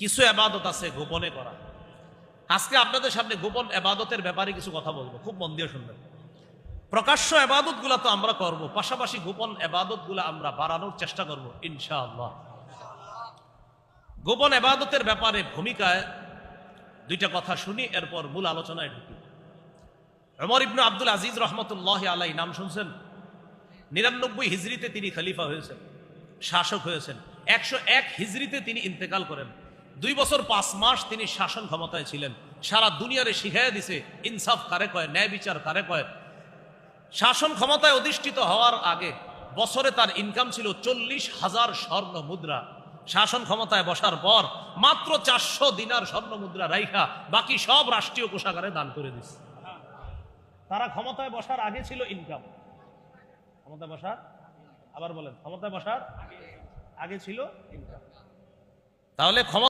কিছু ইবাদত আছে গোপনে করা। আজকে আপনাদের সামনে গোপন ইবাদতের ব্যাপারে কিছু কথা বলবো, খুব মন দিয়ে শুনবেন। প্রকাশ্য ইবাদতগুলো তো আমরা করব, পাশাপাশি গোপন ইবাদতগুলো আমরা বাড়ানোর চেষ্টা করব ইনশাআল্লাহ। গোপন ইবাদতের ব্যাপারে ভূমিকায় দুইটা কথা শুনি, এরপর মূল আলোচনায় ঢুকি। ওমর ইবনে আব্দুল আজিজ রহমতুল্লাহ আলাইহি নাম শুনছেন? 99 হিজরিতে তিনি খলিফা হয়েছেন, শাসক হয়েছেন। 101 হিজরিতে তিনি ইন্তেকাল করেন। 2 বছর 5 মাস তিনি শাসন ক্ষমতায় ছিলেন। সারা দুনিয়ারে শিখাইয়া দিছে ইনসাফ কারে কয়, ন্যায় বিচার কারে কয়। শাসন ক্ষমতায় অধিষ্ঠিত হওয়ার আগে বছরে তার ইনকাম ছিল 40,000 স্বর্ণ মুদ্রা। শাসন ক্ষমতায় বসার পর মাত্র 400 দিনার স্বর্ণ মুদ্রা রাইখা বাকি সব রাষ্ট্রীয় কোষাগারে দান করে দিচ্ছে। তারা ক্ষমতায় বসার আগে ছিল ইনকাম, ক্ষমতায় বসার, আবার বলেন, ক্ষমতায় বসার আগে ছিল ইনকাম। তাহলে ক্ষমতা